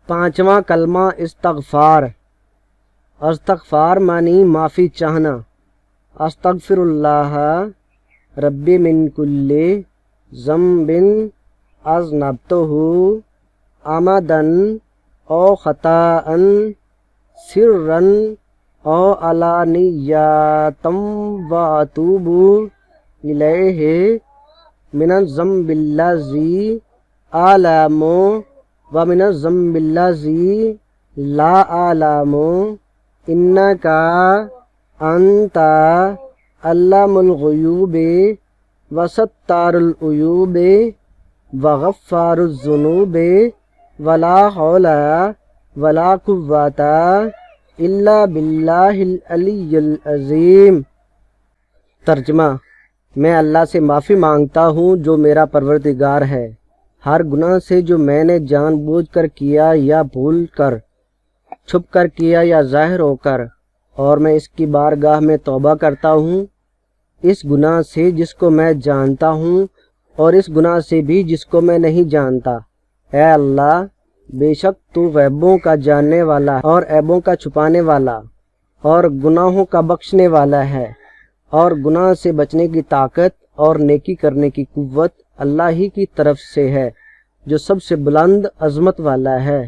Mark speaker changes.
Speaker 1: پانچواں کلمہ استغفار۔ استغفار معنی معافی چاہنا۔ استغفر اللہ ربی من کل ذنب اذنبتہ عمدا او خطاء سرا او علانیۃ واتوب الیہ من الذنب الذی اعلم ومن الذنب الذی لا اعلم انک انت علام الغیوب وستار العیوب وغفار الذنوب ولا حول ولا قوۃ الا باللہ العلی العظیم۔ ترجمہ: میں اللہ سے معافی مانگتا ہوں جو میرا پروردگار ہے، ہر گناہ سے جو میں نے جان بوجھ کر کیا یا بھول کر، چھپ کر کیا یا ظاہر ہو کر، اور میں اس کی بارگاہ میں توبہ کرتا ہوں اس گناہ سے جس کو میں جانتا ہوں اور اس گناہ سے بھی جس کو میں نہیں جانتا۔ اے اللہ، بے شک تو غیبوں کا جاننے والا اور عیبوں کا چھپانے والا اور گناہوں کا بخشنے والا ہے، اور گناہ سے بچنے کی طاقت اور نیکی کرنے کی قوت اللہ ہی کی طرف سے ہے جو سب سے بلند عظمت والا ہے۔